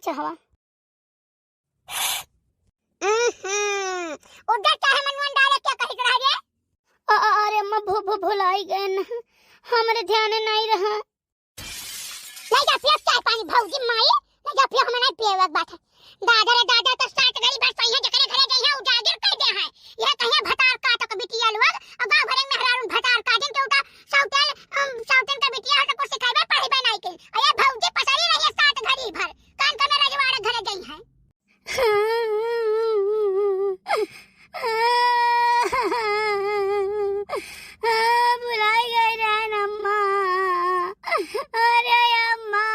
चाहवा। उधर चाहे मनवन डाले क्या कही रहा रे? अरे अम्मा भुलाई गए न, हमारे ध्यान नहीं रहा। नहीं जा पिया चाय पानी भौजी माई, नहीं जा पिया, हमें नहीं पिएगा बात है। दादा रे दादा तो साथ गई बस सही है, जकरे घरे गई है उजागर कर दे है। यह कहिया भतार काट के बिटिया लोग और गांव भरे में हरारून भतार काटिन के उठा साउथन का बिटिया है तो कुछ सिखाइबे पढ़िबे नहीं के। अरे भौजी पसरी रही है साथ घड़ी भर, कान कने रजवाड़े घरे गई है। बुलाई गई रहन अम्मा। अरे अम्मा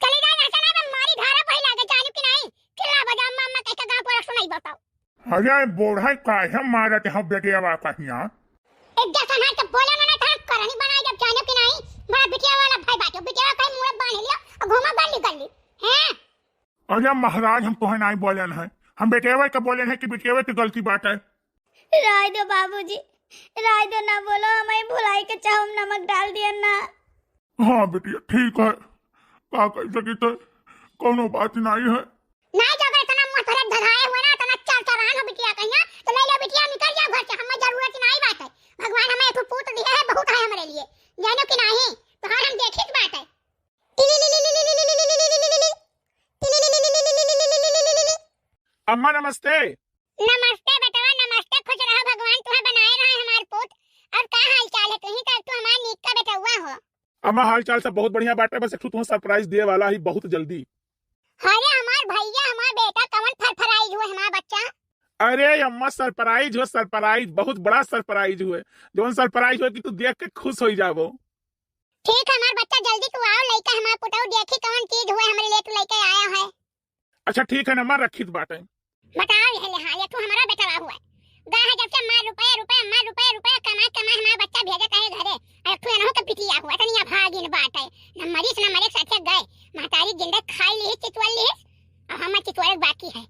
चली जाए ना, चला मैं मारी धारा बही लागे जानी कि नहीं। चिल्ला बजा अम्मा अम्मा कह के गांव पर सुनाई बताओ। अरे बोढ़ा काहे मारत है बेटिया वा कहिया। एक जैसा ना तो बोले ना था करनी बनाई जब जाने कि नहीं। बड़ा बिटिया वाला भाई बाटो, बिटिया का मुंह बांध लिया और घुमा गली हैं। अरे महाराज हम तोहे नहीं बोलन है, हम बेटेवे के बोले हैं कि बेटेवे की गलती बात है। राय दो बाबूजी, राय दो ना बोलो, हमें भुलाई के चाहो नमक डाल दिया ना। हाँ बेटिया ठीक है, का कह सकी तो कोनो बात नहीं है। नहीं जब इतना मुंह पर धराए हुए ना, इतना चरचरान हो बिटिया कहिया तो ले लो बिटिया निकल जाओ घर से, हमें जरूरत नहीं बात है। भगवान हमें एक पूत दिया है, बहुत है हमारे लिए, जानो कि नहीं। तो हर हम देखी बात है। अम्मा नमस्ते। नमस्ते बेटवा नमस्ते, खुश रहो, भगवान तुम्हें बनाए रहे हमारे पुत। और क्या हाल चाल है कहीं तक, तू हमारा नीक का बेटा हुआ हो। अम्मा हाल चाल सब बहुत बढ़िया बात है, बस एक तुम्हें सरप्राइज दे वाला ही बहुत जल्दी। अरे हमार भैया हमार बेटा कवन फरफराइज हुए हमारा बच्चा। अरे अम्मा सरप्राइज हो, सरप्राइज बहुत बड़ा सरप्राइज हुए, जो सरप्राइज हो कि तू देख के खुश हो जाबो। ठीक है हमारा बच्चा जल्दी तू आओ, लइका हमारा पुटाऊ देखी कौन चीज हुए हमारे लिए तू लेके आया है। अच्छा ठीक है ना अम्मा, रखी तो बात है। बताओ ये तू हमारा बेटा हुआ है। गा है जब से मार रुपए कमा हमारा बच्चा भेजा कहे घरे। अरे तू ना हो के पिटिया हुआ तनिया भागिन बात है। न मरीज साथे गए, महतारी जिंदा खाई ली चितवल ली और हम चितवल बाकी है।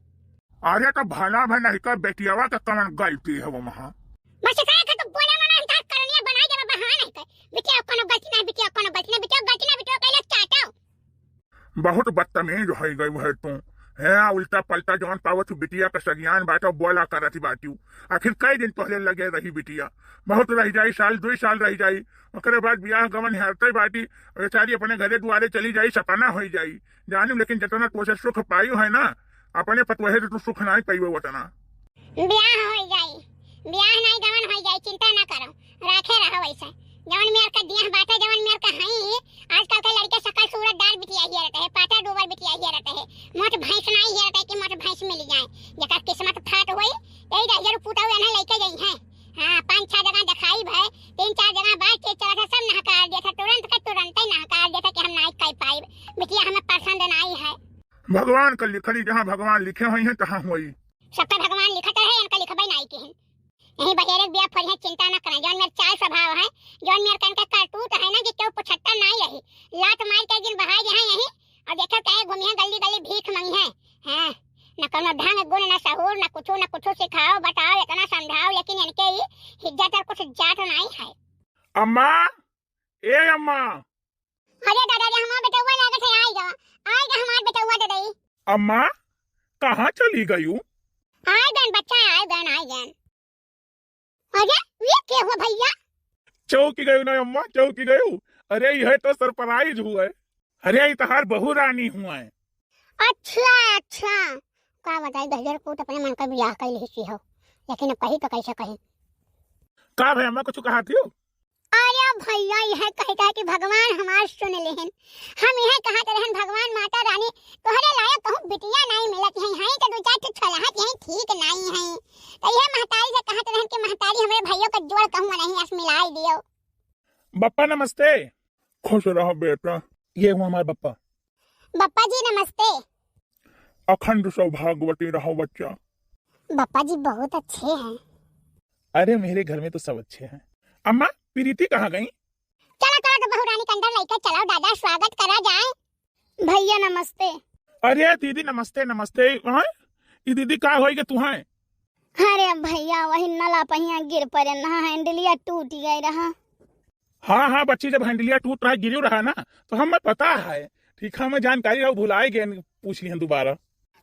अरे तो भला में नहीं कर बेटियावा का कमन गलती है वो महा। बस कहे के तो बोले मना हम ताक करनिया बनाई जब बहाना नहीं कर। बिटिया कोनो गलती नहीं, बिटिया कोनो गलती नहीं, बिटिया गलती नहीं, बिटिया कहले चाटाओ। बहुत बदतमीज हो गई है तू है, उल्टा पलटा जौन पावत बिटिया का सगियान बाटा बोला करती बाटू। आखिर कई दिन पहले लगे रही बिटिया, बहुत रह जाई, साल 2 साल रह जाई, ओकरे बाद ब्याह गमन हरते बाटी बेचारी अपने घरे दुआरे चली जाई, सपना हो जाई जानू। लेकिन जितना तुझे सुख पायु है ना अपने पतवहे तो तू सुख नहीं पाइबो उतना। ब्याह हो जाई, ब्याह नहीं गमन हो जाई, चिंता ना करो, रखे रहो वैसे। जवन मेर का दिया बाटा, जवन मेर का हई आजकल के लड़के सकल सूरत दाल बिटिया ही रहते है, पाटा डूबल बिटिया ही रहते है। मोट भैंस नहीं ही रहता है कि मोट भैंस मिल जाए। जका किस्मत फाट होई यही रहियर पुता हुआ ना लेके गई है। हां 5-6 जगह दिखाई भाई, 3-4 जगह बात के चला सब नहकार दिया था, तुरंत ही नहकार दिया था कि हम नहीं कह पाए, बिटिया हमें पसंद नहीं है। भगवान का लिखली जहाँ भगवान लिखे हुई है तहाँ हुई। सबका भगवान लिखता है, इनका लिखबे नहीं के हैं। यही बहेरे बिया फल है, चिंता ना करें। जौन मेरा चाल स्वभाव है, जौन मेरा कन का करतूत है ना कि क्यों 75 नहीं रही, लात मार के दिन बहाई है यही और देखो कहे घूमिया गली भीख मंगी है। हां न कोनो ढंग गुण न सहूर न कुछ सिखाओ बताओ, इतना समझाओ, लेकिन इनके ही इज्जत और कुछ जात नहीं है। अम्मा ए अम्मा। अरे दादाजी हमारा बेटा हुआ लागत है, आएगा हमारा बेटा हुआ दादाजी। अम्मा कहाँ चली गई? आएगा बच्चा, आएगा। अरे ये क्या हुआ भैया? चौकी गई ना अम्मा, चौकी गई। अरे यह तो सरप्राइज हुआ है। अरे इतहार बहू रानी हुआ है। अच्छा का बताई गहजर को अपने मन का ब्याह कर ली हो, लेकिन अब कही तो कैसे कही। का भाई अम्मा कुछ कहा थी? अरे भैया यह कहता है कि भगवान हमार सुन लेहन, हम यह कहते रहन भगवान माता रानी तोहरे लायक कहूं बिटिया नहीं मिलत है, यही तो 2-4 छलहत यही ठीक नहीं है। तो यह महतारी से कहते रहन कि महतारी हमारे भैया का जोड़ कहूं नहीं अस मिलाई दियो। बप्पा नमस्ते। खुश रहो बेटा, ये हुआ हमारा बप्पा। बप्पा जी नमस्ते। अखंड सौभाग्यवती रहो बच्चा। बप्पा जी बहुत अच्छे हैं। अरे मेरे घर में तो सब अच्छे हैं। अम्मा प्रीति कहाँ गई? चलो तो बहुरानी के अंदर लेकर चलो, दादा स्वागत करा जाए। भैया नमस्ते। अरे दीदी नमस्ते नमस्ते। ये दीदी का होई के तू है? अरे भैया वही नला पहिया गिर पड़े ना, हैंडलिया टूट गई रहा। हाँ बच्ची जब हैंडलिया टूट रहा गिर रहा ना तो हमें पता है, ठीक है, मैं जानकारी रहा भुलाए गए, पूछ लिया दोबारा।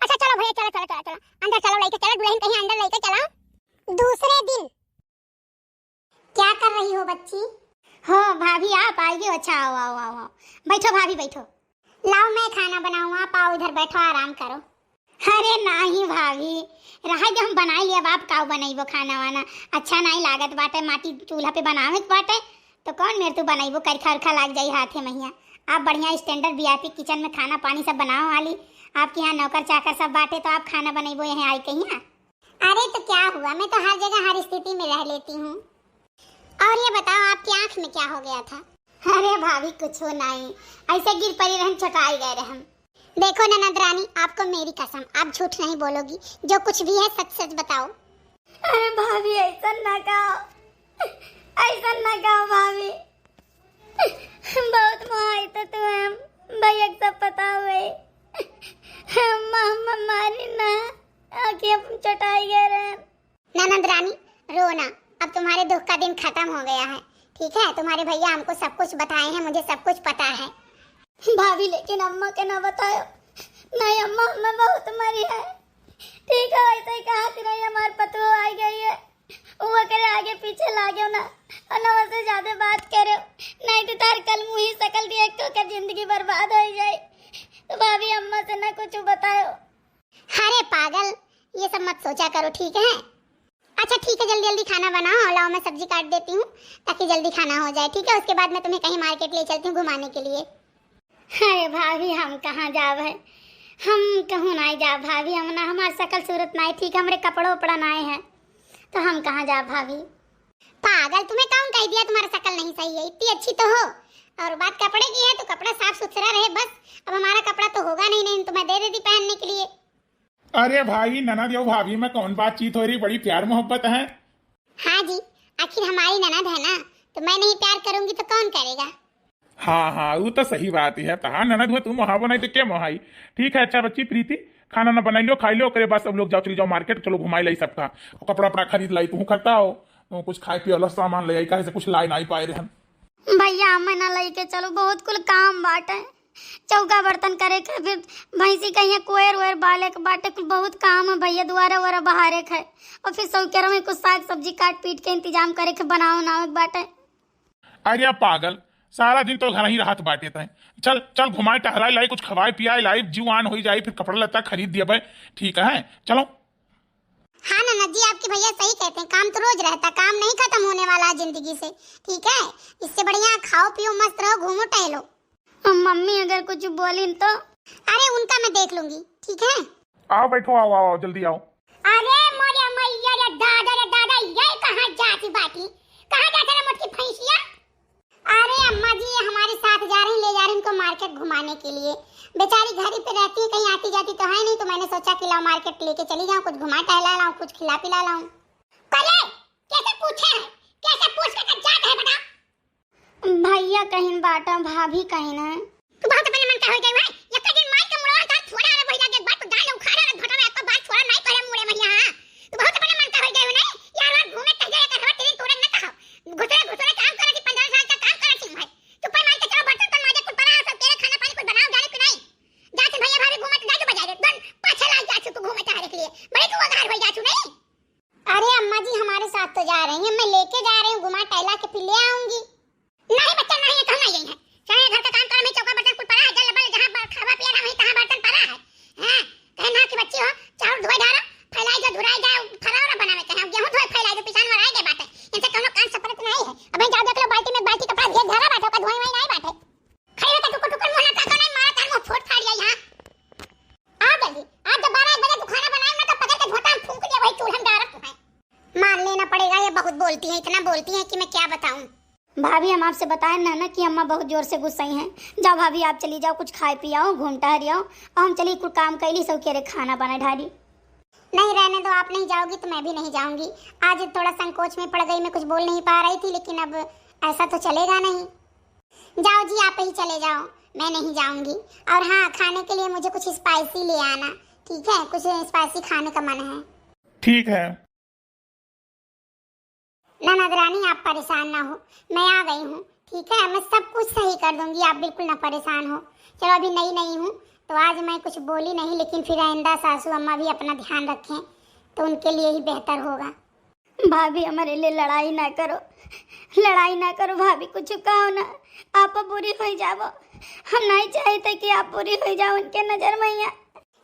अच्छा चलो भैया, चलो चलो चलो चलो अंदर चलो, लेके चलो दुल्हन कहीं अंदर लेके चलो। दूसरे दिन क्या कर रही हो बच्ची? हो भाभी आप आई हो? अच्छा आओ आओ आओ आओ, बैठो भाभी बैठो। लाओ मैं खाना बनाऊँ, आप आओ इधर बैठो आराम करो। अरे नहीं भाभी, रहा हम बना लिया, आप का बनाइबो खाना वाना? अच्छा नहीं लागत बाटे, माटी चूल्हा पे बनावे बाटे तो कौन मेरे तू बनाइबो, करखा उरखा लाग जाई हाथे महिया। आप बढ़िया स्टैंडर्ड वीआईपी किचन में खाना पानी सब बनाओ वाली, आपके यहाँ नौकर चाकर सब बाटे तो आप खाना बनाइबो यहाँ आई कहीं? अरे तो क्या हुआ, मैं तो हर जगह हर स्थिति में रह लेती हूँ। और ये बताओ आपकी आँख में क्या हो गया था? अरे भाभी कुछ हो नहीं, ऐसे गिर पड़ी रहन, चटाई गए रहे हम। देखो ननद रानी, आपको मेरी कसम, आप झूठ नहीं बोलोगी, जो कुछ भी है सच सच बताओ। अरे भाभी ऐसा ना कहो, ऐसा ना कहो भाभी, बहुत मोहाई तो तुम्हें भैया सब पता हुए, मारी ना आके चटाई गए रहे। ननद रानी रोना, अब तुम्हारे दुख का दिन खत्म हो गया है, ठीक है? तुम्हारे भैया हमको सब कुछ बताए हैं, मुझे सब कुछ पता है। भाभी लेकिन अम्मा के ना बताओ। नहीं अम्मा, मैं बहुत मरी है, ठीक है? ऐसे ही कहा थी नहीं, हमारे पतो आई गई है, वो करे आगे पीछे लागे ना, और ना वैसे ज्यादा बात करे, नहीं तो तार कल मुँह ही सकल दिया तो कर जिंदगी बर्बाद हो जाए। तो भाभी अम्मा से ना कुछ बताओ। अरे पागल, ये सब मत सोचा करो, ठीक है? अच्छा ठीक है, जल्दी जल्दी खाना बनाओ, लाओ मैं सब्जी काट देती हूँ ताकि जल्दी खाना हो जाए, ठीक है? उसके बाद मैं तुम्हें कहीं मार्केट ले चलती हूँ घुमाने के लिए। अरे भाभी हम कहाँ जाब है, हम कहूँ नहीं जा भाभी, हम ना हमारी शकल सूरत नहीं ठीक, हमारे कपड़ों उपड़ा नहीं है तो हम कहाँ जा भाभी। पागल, तुम्हें कौन कह दिया तुम्हारा शकल नहीं सही है? इतनी अच्छी तो हो, और बात कपड़े की है तो कपड़ा साफ सुथरा रहे बस। अब हमारा कपड़ा तो होगा नहीं, नहीं तो मैं दे देती पहनने के लिए। अरे भाई ननद यो भाभी में कौन बातचीत हो रही, बड़ी प्यार मोहब्बत है। हाँ जी, आखिर हमारी ननद है ना, तो मैं नहीं प्यार करूंगी तो कौन करेगा? हाँ हाँ, वो तो सही बात ही है। कहा ननद हुआ, तुम मोहा बनाई तो क्या मोहाई। ठीक है, अच्छा बच्ची प्रीति, खाना ना बनाई लो, खाई लो, करे बस सब लोग जाओ, चली जाओ मार्केट, चलो घुमाई लाई सबका, कपड़ा अपना खरीद लाई, तू करता हो तो कुछ खाए पिए वाला सामान ले आई, कहे से कुछ लाई नहीं पाए रहे हम। भैया हमें ना लेके चलो, बहुत कुल काम बाटे, चौका बर्तन करे के, फिर भैंसी कहीं कोयर वेर बाले के बाटे, कुल बहुत काम है भैया, दुआरा वरा बहारे के, और फिर सौकेरा में कुछ साग सब्जी काट पीट के इंतजाम करे के बनाओ ना एक बाटे। अरे पागल, सारा दिन तो घर ही राहत बाटे थे। चल चल घुमाए टहराई लाई, कुछ खवाए पियाए लाई, जीवान हो जाए, फिर कपड़ा लत्ता खरीद दिया भाई, ठीक है? चलो। हाँ ननद जी, आपके भैया सही कहते हैं, काम तो रोज रहता, काम नहीं खत्म होने वाला जिंदगी से, ठीक है? इससे बढ़िया खाओ पियो मस्त रहो, घूमो टहलो। मम्मी अगर कुछ बोली तो? अरे उनका मैं देख लूंगी, ठीक है? आओ बैठो, आओ आओ जल्दी आओ। अरे मोरे मैया रे दादा, ये कहाँ जाती बाटी, कहाँ जाते रे मोटी भैंसिया? अरे अम्मा जी हमारे साथ जा रही, ले जा रही उनको मार्केट घुमाने के लिए, बेचारी घर ही पे रहती है, कहीं आती जाती तो है नहीं, तो मैंने सोचा कि लाओ मार्केट लेके चली जाऊं, कुछ घुमा टहला लाऊं, कुछ खिला पिला लाऊं। पहले कैसे पूछे है, कैसे पूछ के जात है बता? भैया कहीं बाटा, भाभी कहीं ना, तू बहुत अपने मन का हो गई भाई, एक दिन मार के मुड़वा था थोड़ा रे भैया के बात तो डाल उखाड़ा रे घटा में, आपका बात थोड़ा नहीं पहले मुड़े भैया। हां तू बहुत अपने मन का हो गई नहीं यार, और घूमे कह जाए कर तेरे तोरे न कहो, घुसरे काम करे कि 15 साल का काम करे थी भाई, तू पर मार के चलो बर्तन पर माजे कुछ पड़ा सब तेरे खाना पानी कुछ बनाओ जाने कि नहीं? जाते भैया भाभी घूमे तो जाते बजा रे दन पाछे ला जा तू घूमे टहरे के लिए, बड़े तू अगार भैया तू नहीं? अरे अम्मा जी हमारे साथ तो जा रही हैं, मैं लेके जा रही हूं, घुमा टहला के फिर ले आऊंगी। नहीं बच्चा नहीं है, कहना यही है, चाहे घर का काम कर, में चौका बर्तन कुछ पड़ा है, जल बल जहां खावा पिया ना वहीं कहां बर्तन पड़ा है। हैं कहना कि बच्ची हो चावल धोए धारा फैलाई जो धुराई जाए, फरावरा बनावे कहे गेहूं धोए फैलाई जो पिसान में रह गए बाटे, इनसे कोनो काम सपरत नहीं है। अब जाओ देख लो बाल्टी में बाल्टी कपड़ा घेर धारा बाटो का धोई वही नहीं बाटे, खैर का टुकुर मुंह ना का नहीं मारा तार मुंह फोड़ फाड़ यहां। आ जल्दी आज जब 12 बजे तू खाना बनाए ना तो पकड़ के धोता फूंक दिया वही चूल्हा में डाल रखा है। मान लेना पड़ेगा, ये बहुत बोलती है, इतना बोलती है कि मैं क्या बताऊं। भाभी हम आपसे बताए ना कि अम्मा बहुत जोर से गुस्सा हैं। जाओ भाभी आप चली जाओ, कुछ खाए पियाओ, घूम टहर आओ, और हम चली कुछ काम कैली सब के खाना बना ढारी। नहीं रहने दो, आप नहीं जाओगी तो मैं भी नहीं जाऊंगी। आज थोड़ा संकोच में पड़ गई, मैं कुछ बोल नहीं पा रही थी, लेकिन अब ऐसा तो चलेगा नहीं। जाओ जी आप ही चले जाओ, मैं नहीं जाऊंगी। और हाँ खाने के लिए मुझे कुछ स्पाइसी ले आना, ठीक है? कुछ स्पाइसी खाने का मन है। ठीक है ननद रानी आप परेशान ना हो, मैं आ गई हूँ, ठीक है, मैं सब कुछ सही कर दूंगी, आप बिल्कुल ना परेशान हो। चलो अभी नई नई हूँ तो आज मैं कुछ बोली नहीं, लेकिन फिर आइंदा सासू अम्मा भी अपना ध्यान रखें तो उनके लिए ही बेहतर होगा। भाभी हमारे लिए लड़ाई ना करो, लड़ाई ना करो भाभी, कुछ कहो ना, आप बुरी हो जाओ। हम नहीं चाहते कि आप बुरी हो जाओ उनके नजर में।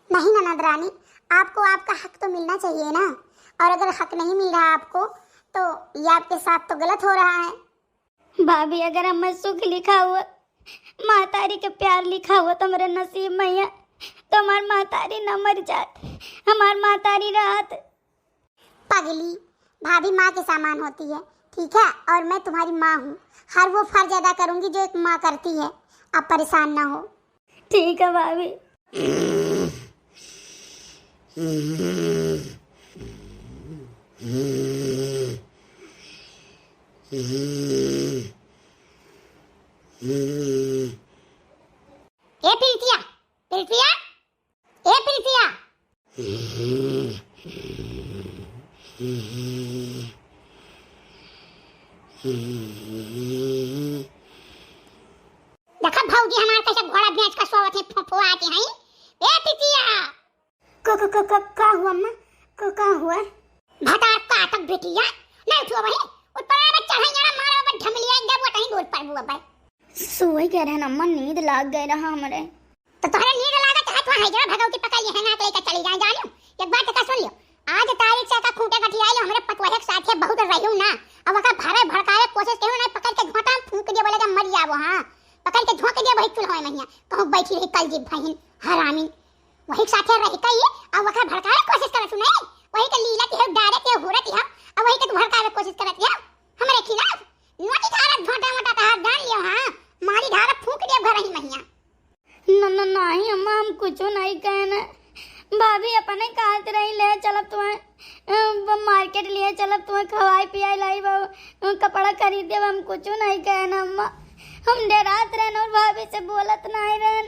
नहीं ननद रानी, आपको आपका हक तो मिलना चाहिए ना, और अगर हक नहीं मिल रहा आपको तो ये आपके साथ तो गलत हो रहा है। भाभी अगर हमें सुख लिखा हुआ, मातारी के प्यार लिखा हुआ तो मेरे नसीब में है, तो हमार मातारी न मर जात, हमार मातारी रात। पगली, भाभी माँ के समान होती है, ठीक है, और मैं तुम्हारी माँ हूँ, हर वो फर्ज अदा करूँगी जो एक माँ करती है, आप परेशान ना हो। ठीक है भाभी। ए प्रीतिया, प्रीतिया, ए प्रीतिया। देखा भौजी हमारे कैसे घोड़ा बेच का सोवत है, फुफुआ आते हैं। ए प्रीतिया, का हुआ अम्मा, का हुआ? भटा काटक बेटिया, नहीं उठो वही, ऊपर में चढ़ाइया मारा पर ढमलिया दे वो कहीं दूर पर बुआ भाई। सोई कह रहे अम्मा, नींद लाग गई रहा हमरे। तो तोहरे नींद लागत है तो है जरा भगवती पकड़ है ना, तो लेकर चली जाए जानियो। एक बात का सुन लियो, आज तारीख से का खूंटे गठियाई हमरे पतवाहे के साथ है, बहुत रहियो ना, अब का भारे भड़काए कोशिश करो ना, पकड़ के घोटा फूंक दे बोले मर जावो। हां पकड़ के झोंक दे वही चुल होय महिया, कहूं बैठी रही कल जी बहन हरामी, वही साथे रह कई अब वका भड़काए कोशिश करत सुने, वही के लीला के डायरेक्ट के होरत है, अब वही के भड़काए कोशिश करत है हमरे खिलाफ। नोटी धारत झोटा मोटा ता हाथ डाल लियो। हां मारी धारा फूंक दे घर ही महिया। न नहीं अम्मा, हम कुछ नहीं कहना, भाभी अपने कहत रही ले चलब तुम्हें मार्केट लिए चलब, तुम्हें खवाई पियाई लाई कपड़ा खरीद दे, हम कुछ नहीं कहना अम्मा, हम डरात रहन और भाभी से बोलत नहीं रहन।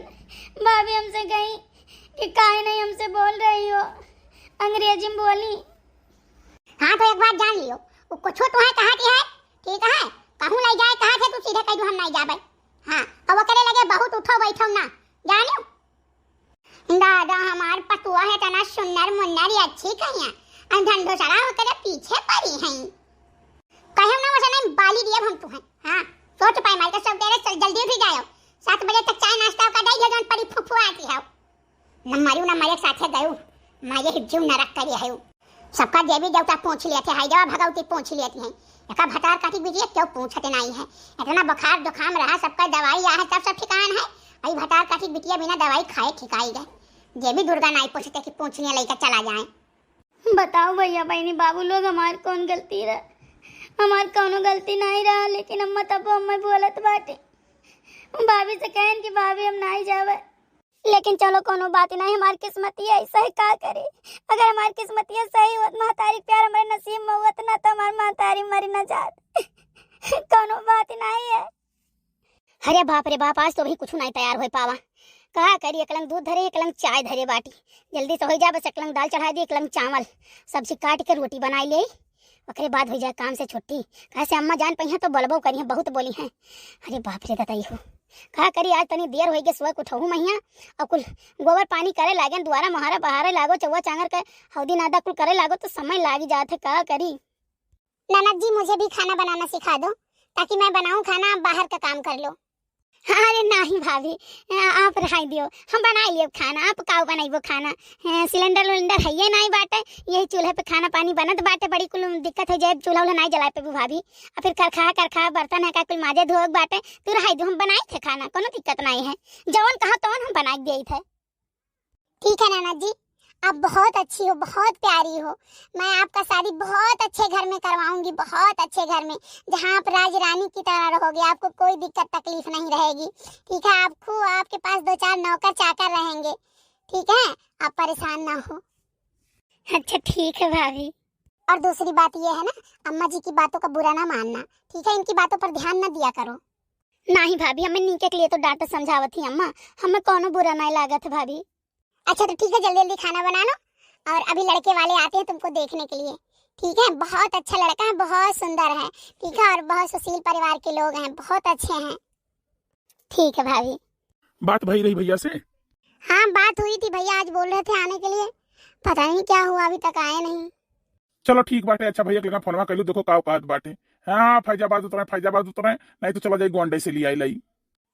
भाभी हमसे कहीं कि काहे नहीं हमसे बोल रही हो, अंग्रेजी में बोली। हाँ तो एक बात जान लियो, वो कुछ तो है कहाँ की है, ठीक है, कहूँ ले जाए कहाँ थे तू सीधे कह दो हम नहीं जाबे। हाँ अब वो करे लगे बहुत उठो बैठो ना, जानियो दादा हमार पतुआ है तना सुन्नर मुन्नर अच्छी कहिया, अंधन ढोसड़ा होकर पीछे पड़ी हैं, कहे ना वैसे नहीं बाली दिए हम तू है। हाँ सोच पाए मार के सब तेरे चल जल्दी उठ जाओ, 7 बजे तक चाय नाश्ता का दई जन पड़ी फुफुआ आती है, न मारियो न मारे साथे गयो, मारे हिज्जू नरक करे है, सबका देवी देवता पूछ लेते हैं, जब भगवती पूछ लेती हैं, एका भटार काटी बिटिया क्यों पूछते नहीं है, इतना बुखार दुखाम रहा, सबका दवाई आ है, सब ठिकान है, आई भटार काटी बिटिया बिना दवाई खाए ठिकाई गए, ये भी दुर्गा नहीं पूछते कि पूछने लेकर चला जाए। बताओ भैया बहनी बाबू लोग हमार कौन गलती रहा, हमार कौनो गलती नहीं रहा, लेकिन अम्मा तब अम्मा बोलत बाटे, भाभी से कहन कि भाभी हम नहीं जावे, लेकिन चलो कोनो बात नहीं, हमारी किस्मत ही ऐसा है, का करे, अगर हमारी किस्मत ही सही होत महतारी प्यार हमारे नसीब में होत ना, तो हमारी महतारी मरी न जात। कोनो बात नहीं है। अरे बाप रे बाप, आज तो भी कुछ नहीं तैयार हो पावा, कहा करी, एकलंग दूध धरे एकलंग चाय धरे बाटी, जल्दी से हो जाए, बस एकलंग दाल चढ़ा दी, एकलंग चावल सब्जी काट के रोटी बनाई ले, ओकरे बाद हो जाए काम से छुट्टी, कैसे अम्मा जान पई हैं तो बोलबो करी हैं, बहुत बोली हैं। अरे बाप रे बताई हो, कहा करी, आज तनी देर हो गई, सुबह उठहू मैया और कुल गोबर पानी करे लागे, दुआरा महारा बहारे लागो, चौवा चांगर के हौदी नादा कुल करे लागो, तो समय लागी जात है, कहा करी। ननद जी मुझे भी खाना बनाना सिखा दो, ताकि मैं बनाऊं खाना, आप बाहर का काम कर लो। अरे नहीं भाभी, आप रहाई दियो, हम बनाई लियो खाना, आप का बनाइबो खाना, सिलेंडर विलेंडर है ये नहीं बाटे, यही चूल्हे पे खाना पानी बनत बाटे, बड़ी कुल दिक्कत हो जाए, चूल्हा उल्हा नहीं जलाए पे भाभी, और फिर करखा बर्तन है का कुल माजे धोक बाटे, तू रहाई दो, हम बनाए थे खाना, कोनो दिक्कत नहीं है, जवन कहा तवन हम बना दिए थे। ठीक है नाना जी, आप बहुत अच्छी हो, बहुत प्यारी हो, मैं आपका शादी बहुत अच्छे घर में करवाऊंगी, बहुत अच्छे घर में, जहाँ आप राज रानी की तरह रहोगे, आपको कोई दिक्कत तकलीफ नहीं रहेगी, ठीक है, आपको आपके पास 2-4 नौकर चाकर रहेंगे, ठीक है, आप परेशान ना हो। अच्छा ठीक है भाभी। और दूसरी बात ये है ना, अम्मा जी की बातों का बुरा ना मानना, ठीक है, इनकी बातों पर ध्यान न दिया करो। नहीं भाभी, हमें नीचे के लिए तो डांट समझावत थी अम्मा, हमें कोनो बुरा नहीं लागत है भाभी। अच्छा तो ठीक है, जल्दी जल्दी खाना बना लो, और अभी लड़के वाले आते हैं तुमको देखने के लिए, ठीक है, बहुत अच्छा लड़का है, बहुत सुंदर है, ठीक है, और बहुत सुशील परिवार के लोग हैं, बहुत अच्छे हैं। ठीक है भाभी। बात भई रही भैया से? हाँ बात हुई थी भैया, आज बोल रहे थे आने के लिए, पता नहीं क्या हुआ, अभी तक आए नहीं। चलो ठीक बाटे। अच्छा भैया के लगा फोनवा कर लो, देखो का औकात बाटे। हाँ फैजाबाद उतरे नहीं तो चला जाए गोंडे से लिया लाई।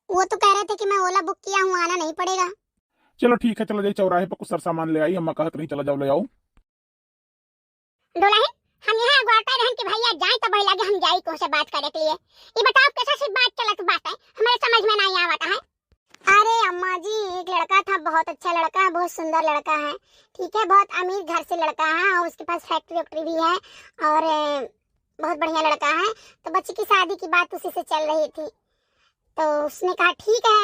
वो तो कह रहे थे कि मैं ओला बुक किया हूँ, आना नहीं पड़ेगा। चलो ठीक है, चलो जाइए चौराहे पर कुछ सर सामान ले आई। अम्मा कहत नहीं चला जाओ ले आओ। डोला है, हम यहाँ गोटा रहन के भैया जाए तो भाई लगे हम जाई को से बात करे के लिए। ये बताओ कैसा सी बात चलत बात है, हमारे समझ में नहीं आवता है। अरे अम्मा जी, एक लड़का था, बहुत अच्छा लड़का है, बहुत सुंदर लड़का है, ठीक है, बहुत अमीर घर से लड़का है, और उसके पास फैक्ट्री भी है, और बहुत बढ़िया लड़का है। तो बच्ची की शादी की बात उसी से चल रही थी, तो उसने कहा ठीक है।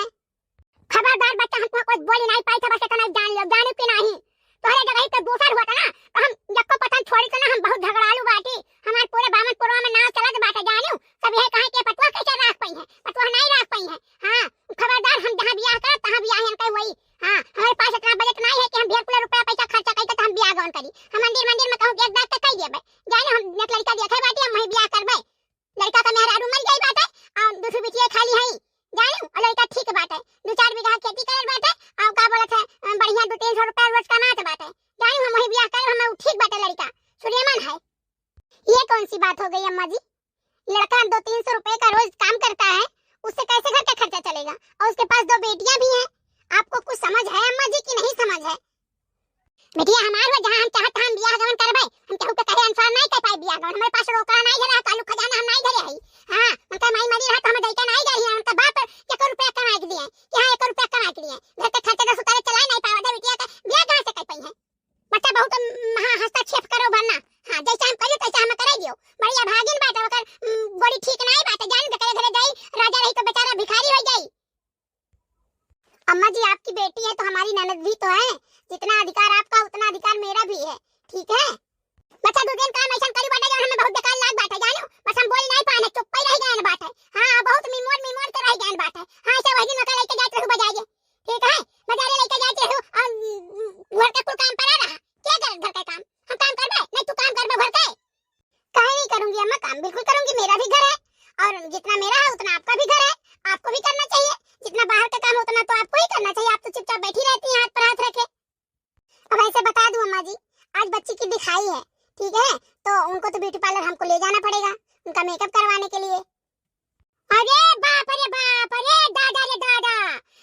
खबरदार बच्चा, हमको कुछ बोल नहीं पाई था, बस इतना जान लो, जाने के नहीं तो हर जगह तो दूसर हुआ था ना, तो हम जब को पता छोड़ी तो ना, हम बहुत झगड़ालू बाटी, हमारे पूरे बामनपुर में नाव चलत बाटे, जानियो सब यह कहे के पटवा कैसे रख पाई है, पटवा नहीं रख पाई है। हां खबरदार, हम जहां ब्याह कर तहां ब्याह हम कह वही। हां हमारे पास इतना बजट नहीं है कि हम 1.5 रुपया पैसा खर्चा करके तो हम ब्याह गौन करी। हम मंदिर में कहूं एक बात तो कह देबे, जानियो हम एक लड़का देखे बाटी, हम वही ब्याह करबे। लड़का का मेहरारू मर गई बाटे, और दूसरी बिटिया खाली है, जानियो, और लड़का ठीक बाटे, 2-4 बीघा खेती करत बाटे, और का बोलत है बढ़िया 200-300 रुपया रोज कमात बाटे, जानियो हम वही ब्याह कर, हम ठीक बाटे, लड़का सूर्यमान है। ये कौन सी बात हो गई अम्मा जी? लड़का 200-300 रुपए का रोज काम करता है, उससे कैसे घर का खर्चा चलेगा, और उसके पास 2 बेटियां भी हैं। आपको कुछ समझ है अम्मा जी की नहीं समझ है? बेटिया हमार हो, जहां हम चाहत हम ब्याह गवन करबै, हम केहू के कहे अनुसार नहीं कर पाई ब्याह गवन, हमारे पास रोकड़ा नहीं है, कालू खजाना हम नहीं धरे हई। हां उनका माई मरी रहा तो हम दैका नहीं गई है, उनका बाप 1 रुपया कमा के दिए कि हां 1 रुपया कमा के दिए, घर के खर्चे तो सुतारे चला नहीं पावा दे, बेटिया का ब्याह कहां से कर पाई है? बच्चा बहुत हस्तक्षेप करो वरना, हां जैसा हम कहियो तैसा हम कराई दियो। बढ़िया भागिन बात ओकर बड़ी ठीक नहीं बात, जान के घरे जाई, राजा रही तो बेचारा भिखारी हो जाई। अम्मा जी आपकी बेटी है तो हमारी ननद भी तो है, जितना अधिकार आपका उतना अधिकार मेरा भी है, ठीक है। बच्चा 2 दिन काम ऐसा करी बाटे, हमें बहुत बेकार लाग बाटे, जानो बस हम बोल नहीं पाने, चुप ही रह गए बाटे। हां बहुत मिमोर के रह गए बाटे। हां ऐसा वही दिन लेके जाते रहो बजाइए, ठीक है, बाजारे लेके जाते रहो, और घर का कुल काम पड़ा रहा, क्या कर घर का काम हम काम करबे, नहीं तू काम करबे घर का? काहे नहीं करूंगी अम्मा, काम बिल्कुल करूंगी, मेरा भी घर है, और जितना मेरा है उतना आपका भी घर है, आपको भी करना चाहिए, जितना बाहर का काम उतना तो आपको ही करना चाहिए, आप तो चुपचाप बैठी रहती हैं हाथ पर हाथ रखे। अब ऐसे बता दूं अम्मा जी, आज बच्ची की दिखाई है, ठीक है, तो उनको तो ब्यूटी पार्लर हमको ले जाना पड़ेगा उनका मेकअप करवाने के लिए। अरे बाप रे दादा रे दादा,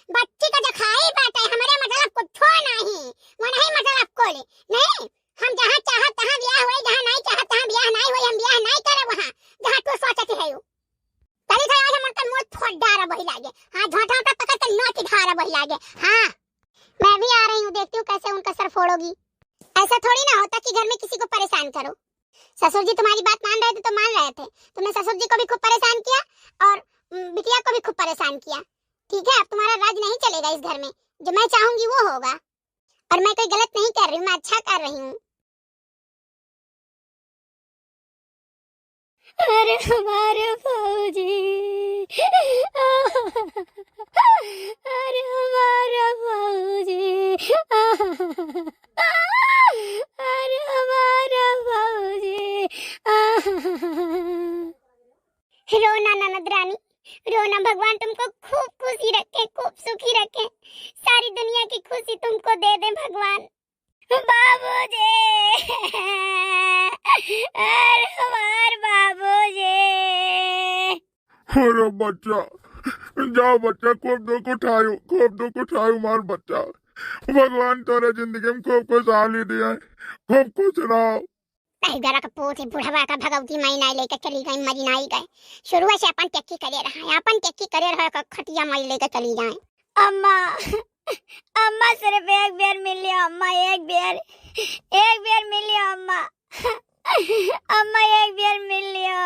बच्ची का दिखाई बात है, हमारे मतलब कुछ नहीं, वो नहीं मतलब को ले नहीं, हम जहां चाहत तहां ब्याह होई, जहां नहीं चाहत तहां ब्याह नहीं होई, हम ब्याह नहीं करे वहां जहां तू सोचत है। तनी था आज मन का मुंह फोड़ डारा बही लागे, हां झोटा का पकड़ के नोट धारा बही लागे। हां मैं भी आ रही हूं, देखती हूं कैसे उनका सर फोड़ोगी। ऐसा थोड़ी ना होता कि घर में किसी को परेशान करो। ससुर जी तुम्हारी बात मान रहे थे तो मान रहे थे, तुमने ससुर जी को भी खूब परेशान किया और बिटिया को भी खूब परेशान किया, ठीक है। अब तुम्हारा राज नहीं चलेगा इस घर में, जो मैं चाहूंगी वो होगा, और मैं कोई गलत नहीं कर रही हूँ, मैं अच्छा कर रही हूँ। अरे हमारे फौजी, अरे हमारा फौजी, अरे हमारा फौजी। रोना ननद रानी, रोना, भगवान तुमको खूब खुशी रखे, खूब सुखी रखे, सारी दुनिया की खुशी तुमको दे दे भगवान। बाबूजी, अरे हमार बाबूजी। अरे बच्चा जाओ, बच्चा खूब दुख उठायो मार बच्चा, भगवान तोरे जिंदगी में खूब खुशहाली दिया, खूब खुश रहो। गरा का पोत बुढ़वा का भगवती माई नहीं लेकर चली गई, मरी नहीं गए, शुरू से अपन टेक्की करे रहा है, अपन टेक्की करे रहा, खटिया माई लेकर चली जाए। अम्मा अम्मा सिर्फ एक बेर मिलियो अम्मा, एक बेर मिलियो अम्मा, अम्मा एक बेर मिलियो,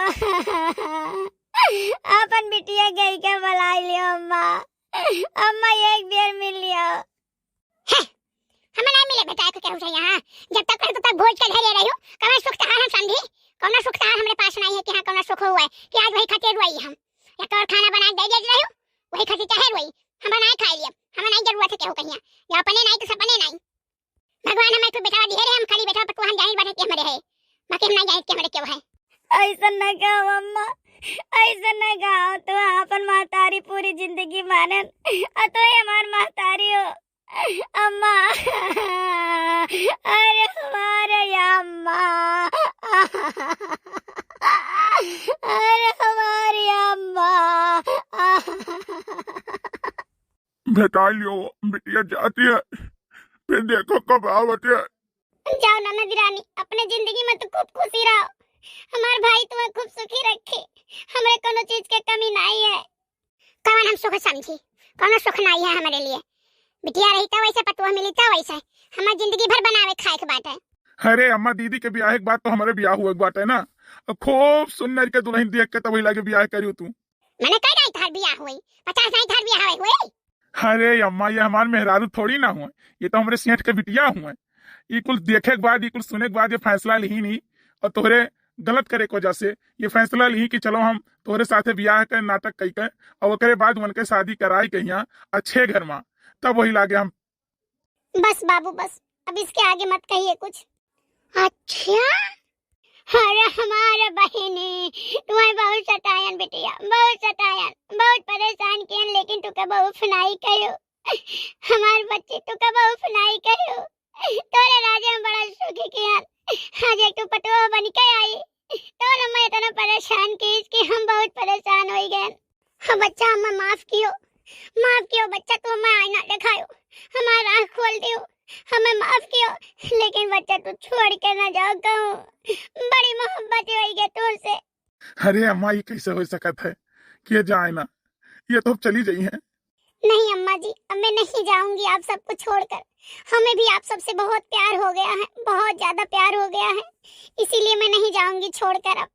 अपन बिटिया गई के बुलाई लियो अम्मा, अम्मा एक बेर मिलियो। हमें नहीं मिले बेटा को कहू से यहाँ, जब तक तब तक भोज के घरे रहियो, कौन सुख तहार हम समझी, कौन सुख तहार हमारे पास नहीं है कि हाँ कौन सुख हुआ है कि आज वही खटे रुई हम, या तो और खाना बना दे रहियो, वही खटे चाहे रुई हम बनाए खा लिया, हमें नहीं जरूरत है केहू कहिया, या अपने नहीं तो सपने नहीं। भगवान हमें तो बेटा ढेर है, हम खाली बेटा पर हम जाहिर बात है कि हमारे है, बाकी हम नहीं जाने के हमारे क्यों है। ऐसा न कहो अम्मा, ऐसा न कहो। तू अपन महतारी पूरी जिंदगी मानन तो हमार महतारी हो अम्मा। अरे हमारे अम्मा, अरे हमारी अम्मा। बेटा लियो बिटिया जाती है, फिर देखो कब आवत है। जाओ नाना रानी, अपने जिंदगी में तो खूब खुशी रहो। हमार भाई तुम्हें खूब सुखी रखे, हमरे कोनो चीज के कमी नहीं है। कौन हम सुख समझी, कोनो सुख नहीं है हमारे लिए। बिटिया रही तो वैसे, पतुआ मिली तो वैसे, हमार जिंदगी भर बनावे खाए के बात है। अरे अम्मा दीदी के ब्याह के बाद तो हमारे ब्याह हुए बात है ना। अब खूब सुंदर के दुल्हन देख के तब लगे ब्याह करियो तू। मैंने कह रही थार ब्याह हुई, 50 नहीं थार ब्याह हुई। अरे अम्मा ये हमारे मेहरारू थोड़ी ना हुए, ये तो हमारे सेठ के बिटिया हुए। ये कुल देखे के बाद, ये कुल सुने के बाद ये फैसला ली नहीं, और तोहरे गलत करे की वजह से ये फैसला ली कि चलो हम तोहरे साथे ब्याह के नाटक कई के, और ओकरे बाद उनके शादी कराई के यहाँ अच्छे घर में, तब वही लागे हम। बस बाबू बस, अब इसके आगे मत कहिए कुछ। अच्छा, अरे हमारे बहने तुम्हें बहुत सतायन बिटिया, बहुत सतायन, बहुत परेशान कियन, लेकिन तुके बहुत सुनाई कहो। हमारे बच्चे तुके बहुत सुनाई कहो। तोरे राजे में बड़ा सुखी कियन, आज एक तो पटवा बन के आई, तो न मैं इतना परेशान की कि हम बहुत परेशान हो गए। हाँ बच्चा, हमें माफ कियो बच्चा, तो मैं आईना दिखायो, हमारा आँख खोल दियो, हमें माफ कियो। लेकिन बच्चा तू छोड़ के ना जाओ, कहूँ बड़ी मोहब्बत हो गई तुमसे। अरे अम्मा ये कैसे हो सकता है कि ये जाए ना, ये तो अब चली गई है। नहीं अम्मा जी, अब मैं नहीं जाऊंगी आप सबको छोड़कर। हमें भी आप सबसे बहुत प्यार हो गया है, बहुत ज्यादा प्यार हो गया है, इसीलिए मैं नहीं जाऊंगी छोड़कर अब।